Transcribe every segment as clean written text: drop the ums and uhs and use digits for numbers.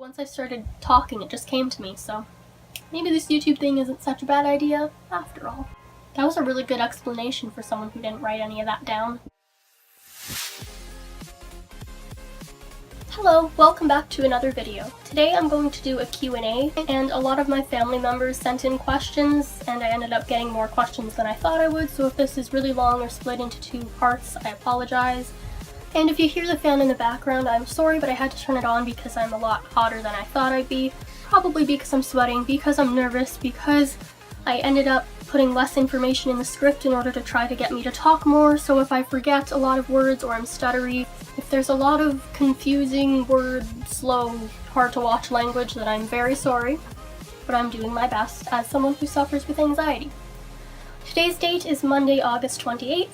once I started talking, it just came to me, so maybe this YouTube thing isn't such a bad idea after all. That was a really good explanation for someone who didn't write any of that down. Hello, welcome back to another video. Today I'm going to do a Q&A, and a lot of my family members sent in questions, and I ended up getting more questions than I thought I would, so if this is really long or split into two parts, I apologize. And if you hear the fan in the background, I'm sorry, but I had to turn it on because I'm a lot hotter than I thought I'd be. Probably because I'm sweating, because I'm nervous, because I ended up putting less information in the script in order to try to get me to talk more, so if I forget a lot of words or I'm stuttery, if there's a lot of confusing word, slow, hard to watch language, then I'm very sorry, but I'm doing my best as someone who suffers with anxiety. Today's date is Monday, August 28th,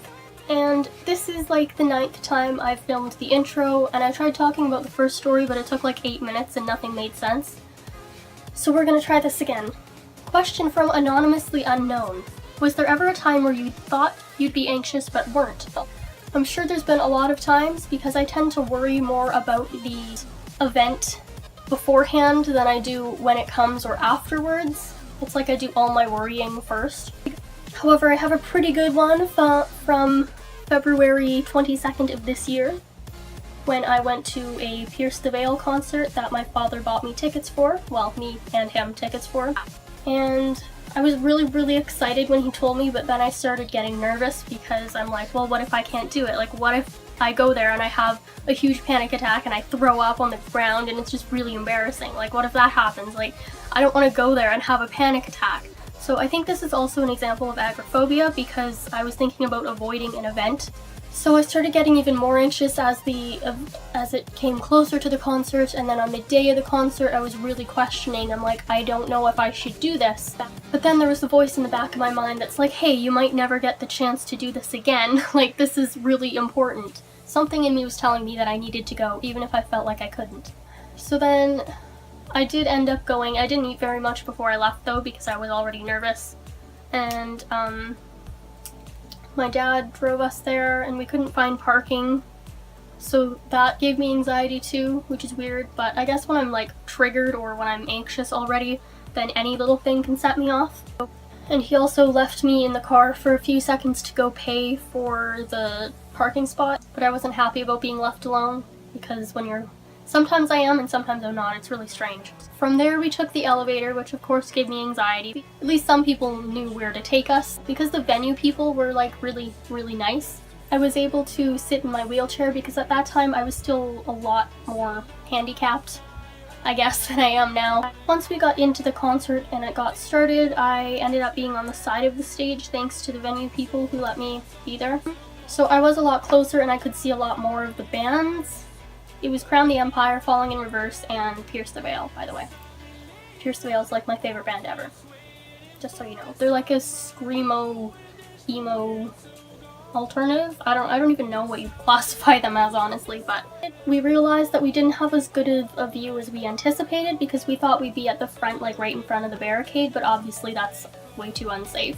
and this is like the 9th time I've filmed the intro, and I tried talking about the first story, but it took like 8 minutes and nothing made sense. So we're gonna try this again. Question from Anonymously Unknown. Was there ever a time where you thought you'd be anxious but weren't? I'm sure there's been a lot of times because I tend to worry more about the event beforehand than I do when it comes or afterwards. It's like I do all my worrying first. However, I have a pretty good one from February 22nd of this year, when I went to a Pierce the Veil concert that my father bought me tickets for. Well, me and him tickets for. And I was really excited when he told me, but then I started getting nervous because I'm like, well, what if I can't do it? Like, what if I go there and I have a huge panic attack and I throw up on the ground and it's just really embarrassing? Like, what if that happens? Like, I don't want to go there and have a panic attack. So I think this is also an example of agoraphobia because I was thinking about avoiding an event. So I started getting even more anxious as it came closer to the concert, and then on the day of the concert I was really questioning. I'm like, I don't know if I should do this. But then there was the voice in the back of my mind that's like, hey, you might never get the chance to do this again. Like, this is really important. Something in me was telling me that I needed to go, even if I felt like I couldn't. So then I did end up going. I didn't eat very much before I left though because I was already nervous. And my dad drove us there and we couldn't find parking, so that gave me anxiety too, which is weird, but I guess when I'm like triggered or when I'm anxious already, then any little thing can set me off. And he also left me in the car for a few seconds to go pay for the parking spot, but I wasn't happy about being left alone because sometimes I am and sometimes I'm not. It's really strange. From there we took the elevator, which of course gave me anxiety. At least some people knew where to take us. Because the venue people were like really nice, I was able to sit in my wheelchair because at that time I was still a lot more handicapped, I guess, than I am now. Once we got into the concert and it got started, I ended up being on the side of the stage thanks to the venue people who let me be there. So I was a lot closer and I could see a lot more of the bands. It was Crown the Empire, Falling in Reverse, and Pierce the Veil, by the way. Pierce the Veil is like my favorite band ever. Just so you know. They're like a screamo, emo alternative. I don't even know what you classify them as, honestly, but we realized that we didn't have as good of a view as we anticipated because we thought we'd be at the front, like right in front of the barricade, but obviously that's way too unsafe.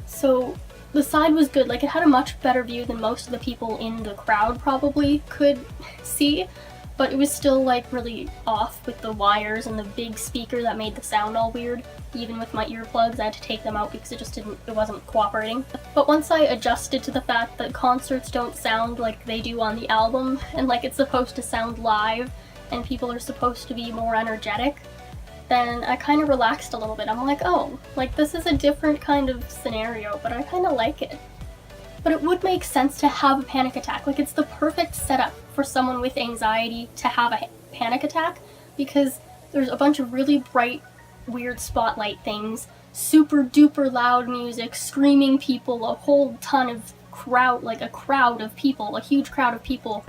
So the side was good, like it had a much better view than most of the people in the crowd probably could see, but it was still like really off with the wires and the big speaker that made the sound all weird. Even with my earplugs, I had to take them out because it wasn't cooperating. But once I adjusted to the fact that concerts don't sound like they do on the album, and like it's supposed to sound live, and people are supposed to be more energetic, then I kind of relaxed a little bit. I'm like, oh, like this is a different kind of scenario, but I kind of like it. But it would make sense to have a panic attack. Like, it's the perfect setup for someone with anxiety to have a panic attack because there's a bunch of really bright, weird spotlight things, super duper loud music, screaming people, a whole ton of crowd, like a crowd of people, a huge crowd of people.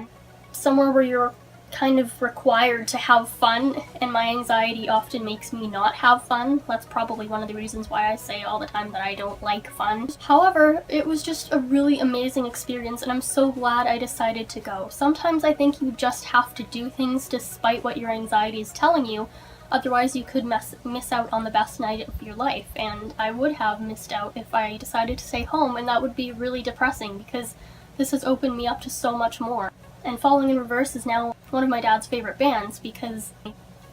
Somewhere where you're kind of required to have fun, and my anxiety often makes me not have fun. That's probably one of the reasons why I say all the time that I don't like fun. However, it was just a really amazing experience and I'm so glad I decided to go. Sometimes I think you just have to do things despite what your anxiety is telling you, otherwise you could miss out on the best night of your life, and I would have missed out if I decided to stay home, and that would be really depressing because this has opened me up to so much more. And Falling in Reverse is now one of my dad's favorite bands because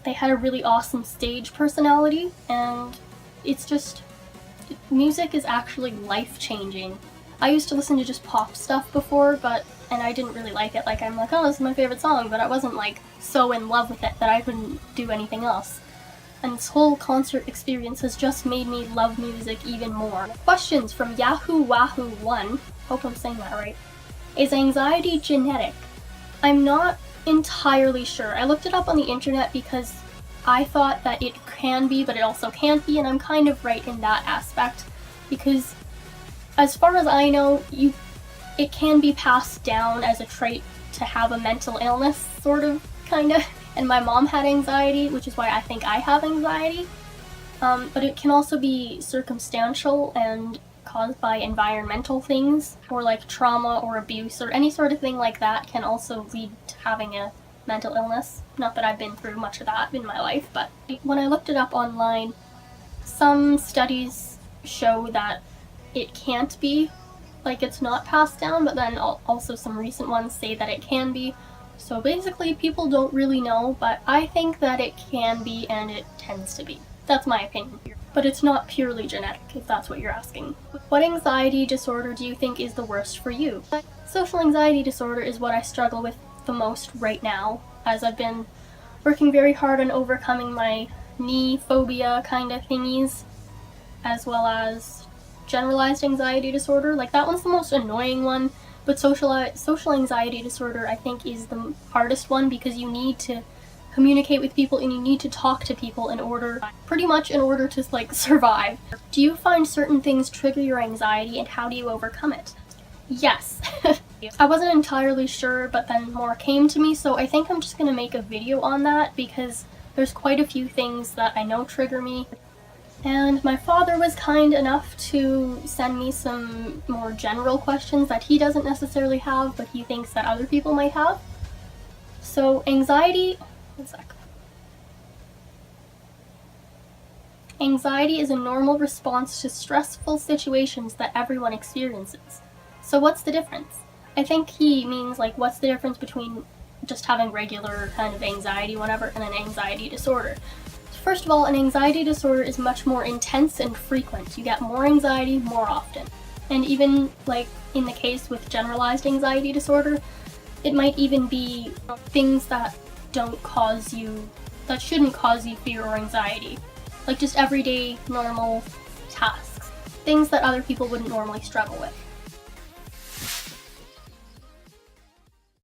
they had a really awesome stage personality, and it's just, music is actually life-changing. I used to listen to just pop stuff before, and I didn't really like it. Like, I'm like, oh, this is my favorite song, but I wasn't like so in love with it that I couldn't do anything else. And this whole concert experience has just made me love music even more. Questions from Yahoo Wahoo 1, hope I'm saying that right. Is anxiety genetic? I'm not entirely sure. I looked it up on the internet because I thought that it can be, but it also can't be, and I'm kind of right in that aspect, because as far as I know, it can be passed down as a trait to have a mental illness, sort of, kind of. And my mom had anxiety, which is why I think I have anxiety. But it can also be circumstantial and caused by environmental things, or like trauma or abuse, or any sort of thing like that can also lead to having a mental illness. Not that I've been through much of that in my life, but when I looked it up online, some studies show that it can't be, like it's not passed down, but then also some recent ones say that it can be. So basically, people don't really know, but I think that it can be, and it tends to be. That's my opinion. But it's not purely genetic, if that's what you're asking. What anxiety disorder do you think is the worst for you? Social anxiety disorder is what I struggle with the most right now, as I've been working very hard on overcoming my knee phobia kind of thingies, as well as generalized anxiety disorder. Like, that one's the most annoying one. But social anxiety disorder, I think, is the hardest one, because you need to communicate with people and you need to talk to people pretty much in order to, like, survive. Do you find certain things trigger your anxiety, and how do you overcome it? Yes. I wasn't entirely sure, but then more came to me, so I think I'm just gonna make a video on that, because there's quite a few things that I know trigger me. And my father was kind enough to send me some more general questions that he doesn't necessarily have, but he thinks that other people might have. So anxiety, one sec. Anxiety is a normal response to stressful situations that everyone experiences. So what's the difference? I think he means, like, what's the difference between just having regular kind of anxiety, whatever, and an anxiety disorder. First of all, an anxiety disorder is much more intense and frequent. You get more anxiety more often. And even, like, in the case with generalized anxiety disorder, it might even be things that shouldn't cause you fear or anxiety. Like just everyday, normal tasks. Things that other people wouldn't normally struggle with.